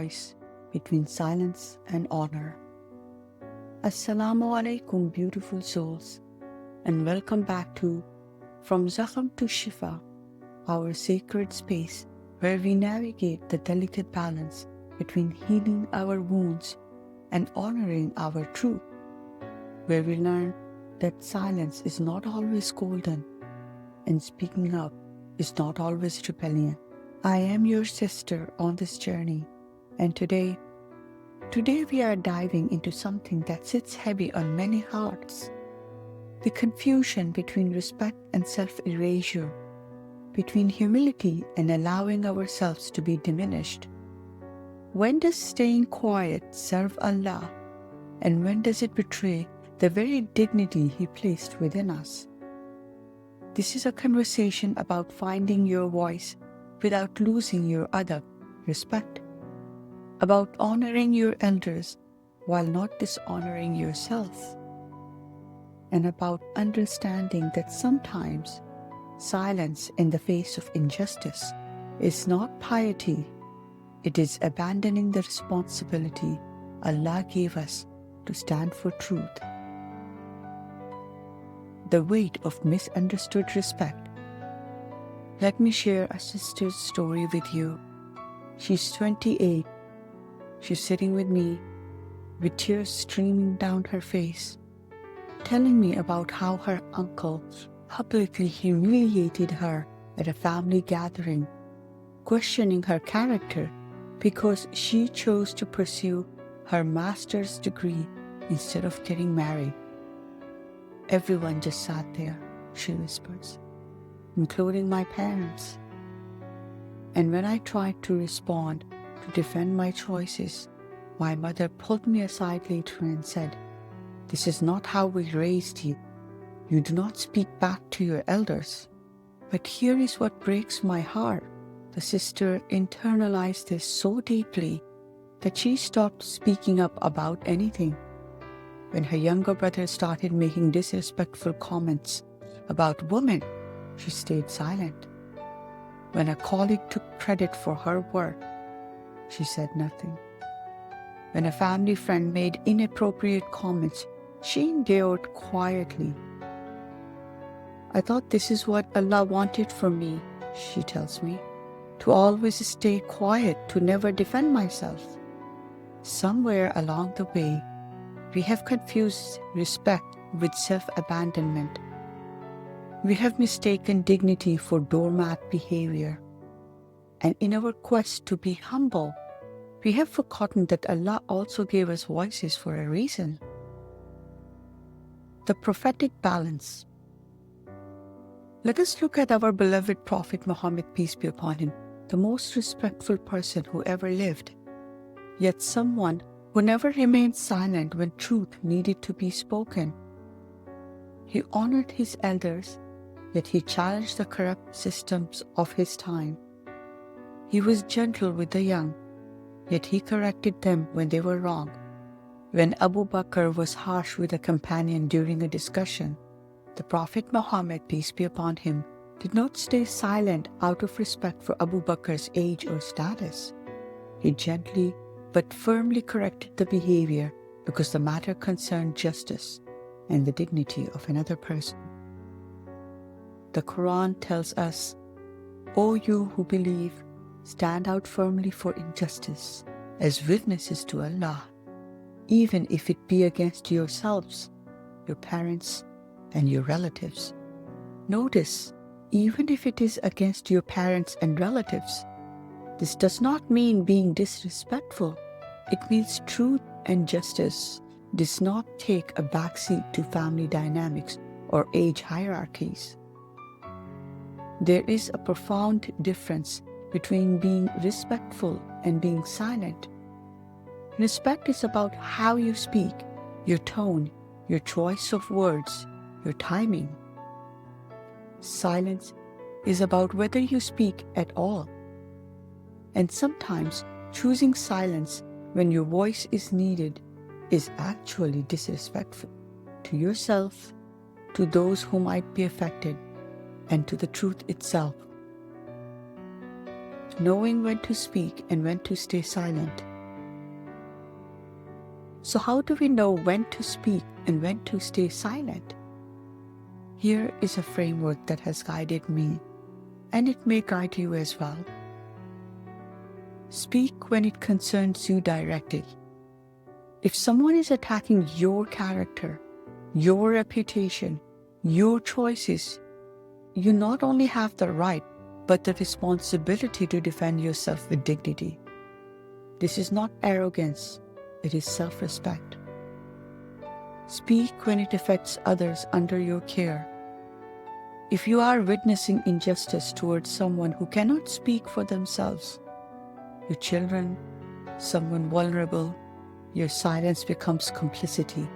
choice between silence and honor. Assalamu alaikum, beautiful souls, and welcome back to From Zakhm to Shifa, our sacred space where we navigate the delicate balance between healing our wounds and honoring our truth, where we learn that silence is not always golden and speaking up is not always rebellion. I am your sister on this journey, and today we are diving into something that sits heavy on many hearts: the confusion between respect and self-erasure, between humility and allowing ourselves to be diminished. When does staying quiet serve Allah, and when does it betray the very dignity He placed within us? This is a conversation about finding your voice without losing your adab, respect, about honoring your elders while not dishonoring yourself, and about understanding that sometimes silence in the face of injustice is not piety, it is abandoning the responsibility Allah gave us to stand for truth. The weight of misunderstood respect. Let me share a sister's story with you. She's 28. She's sitting with me with tears streaming down her face, telling me about how her uncle publicly humiliated her at a family gathering, questioning her character because she chose to pursue her master's degree instead of getting married. Everyone just sat there, she whispers, including my parents. And when I tried to respond to defend my choices, my mother pulled me aside later and said, "This is not how we raised you. You do not speak back to your elders." But here is what breaks my heart. The sister internalized this so deeply that she stopped speaking up about anything. When her younger brother started making disrespectful comments about women, she stayed silent. When a colleague took credit for her work, she said nothing. When a family friend made inappropriate comments, she endured quietly. "I thought this is what Allah wanted from me," she tells me, "to always stay quiet, to never defend myself." Somewhere along the way, we have confused respect with self-abandonment. We have mistaken dignity for doormat behavior. And in our quest to be humble, we have forgotten that Allah also gave us voices for a reason. The prophetic balance. Let us look at our beloved Prophet Muhammad, peace be upon him, the most respectful person who ever lived, yet someone who never remained silent when truth needed to be spoken. He honored his elders, yet he challenged the corrupt systems of his time. He was gentle with the young, yet he corrected them when they were wrong. When Abu Bakr was harsh with a companion during a discussion, the Prophet Muhammad, peace be upon him, did not stay silent out of respect for Abu Bakr's age or status. He gently but firmly corrected the behavior because the matter concerned justice and the dignity of another person. The Quran tells us, "O you who believe, stand out firmly for injustice as witnesses to Allah, even if it be against yourselves, your parents, and your relatives." Notice, even if it is against your parents and relatives, this does not mean being disrespectful. It means truth and justice does not take a backseat to family dynamics or age hierarchies. There is a profound difference between being respectful and being silent. Respect is about how you speak, your tone, your choice of words, your timing. Silence is about whether you speak at all. And sometimes choosing silence when your voice is needed is actually disrespectful to yourself, to those who might be affected, and to the truth itself. Knowing when to speak and when to stay silent So how do we know when to speak and when to stay silent? Here is a framework that has guided me, and it may guide you as well. Speak when it concerns you directly. If someone is attacking your character, your reputation, your choices, you not only have the right, but the responsibility to defend yourself with dignity. This is not arrogance, it is self-respect. Speak when it affects others under your care. If you are witnessing injustice towards someone who cannot speak for themselves, your children, someone vulnerable, your silence becomes complicity.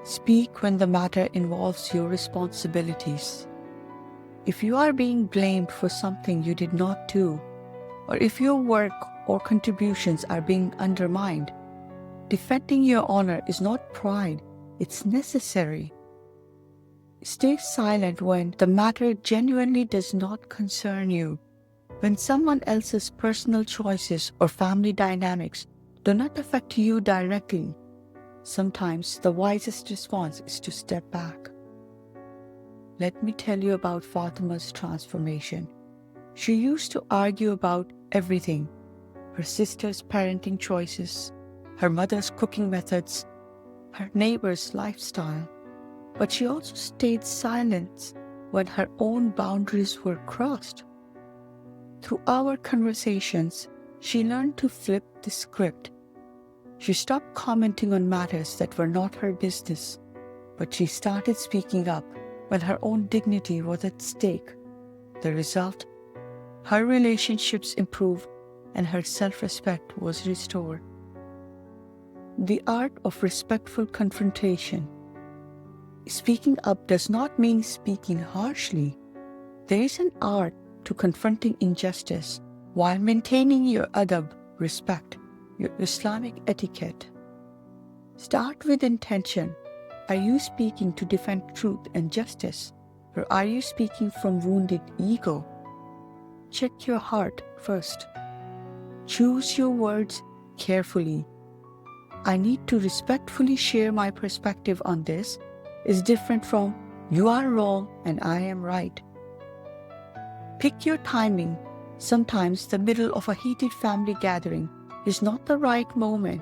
Speak when the matter involves your responsibilities. If you are being blamed for something you did not do, or if your work or contributions are being undermined, defending your honor is not pride, it's necessary. Stay silent when the matter genuinely does not concern you, when someone else's personal choices or family dynamics do not affect you directly. Sometimes the wisest response is to step back. Let me tell you about Fatima's transformation. She used to argue about everything: her sister's parenting choices, her mother's cooking methods, her neighbor's lifestyle. But she also stayed silent when her own boundaries were crossed. Through our conversations, she learned to flip the script. She stopped commenting on matters that were not her business, but she started speaking up when her own dignity was at stake. The result? Her relationships improved and her self-respect was restored. The art of respectful confrontation. Speaking up does not mean speaking harshly. There is an art to confronting injustice while maintaining your adab, respect, your Islamic etiquette. Start with intention. Are you speaking to defend truth and justice, or are you speaking from wounded ego? Check your heart first. Choose your words carefully. I need to respectfully share my perspective on this is different from you are wrong and I am right. Pick your timing. Sometimes the middle of a heated family gathering is not the right moment.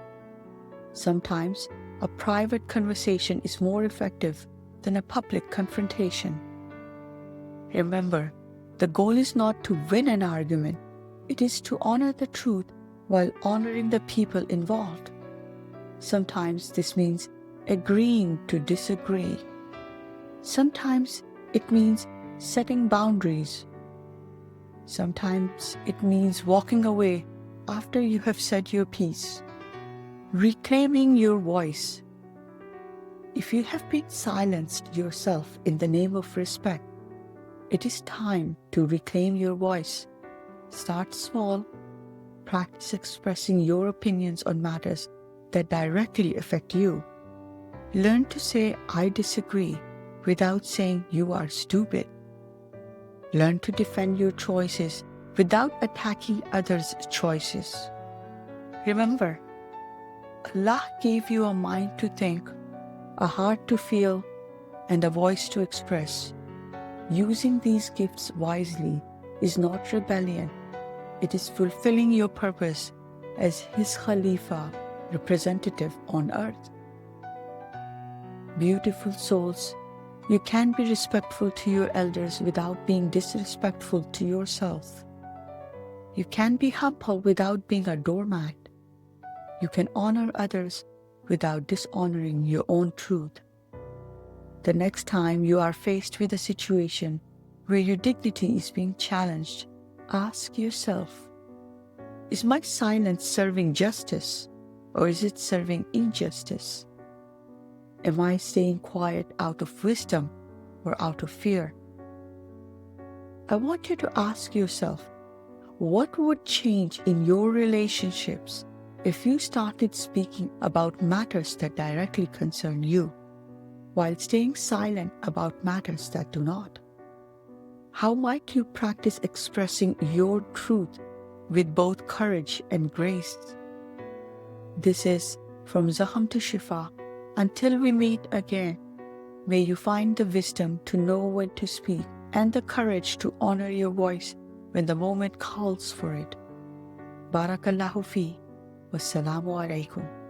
Sometimes a private conversation is more effective than a public confrontation. Remember, the goal is not to win an argument. It is to honor the truth while honoring the people involved. Sometimes this means agreeing to disagree. Sometimes it means setting boundaries. Sometimes it means walking away after you have said your piece. Reclaiming your voice. If you have been silenced yourself in the name of respect, it is time to reclaim your voice. Start small. Practice expressing your opinions on matters that directly affect you. Learn to say, I disagree, without saying you are stupid. Learn to defend your choices without attacking others' choices. Remember, Allah gave you a mind to think, a heart to feel, and a voice to express. Using these gifts wisely is not rebellion. It is fulfilling your purpose as His Khalifa, representative on earth. Beautiful souls, you can be respectful to your elders without being disrespectful to yourself. You can be humble without being a doormat. You can honor others without dishonoring your own truth. The next time you are faced with a situation where your dignity is being challenged, ask yourself, is my silence serving justice or is it serving injustice? Am I staying quiet out of wisdom or out of fear? I want you to ask yourself, what would change in your relationships if you started speaking about matters that directly concern you, while staying silent about matters that do not? How might you practice expressing your truth with both courage and grace? This is from Zaham to Shifa. Until we meet again, may you find the wisdom to know when to speak and the courage to honor your voice when the moment calls for it. Barakallahu fi. Wassalamu alaikum.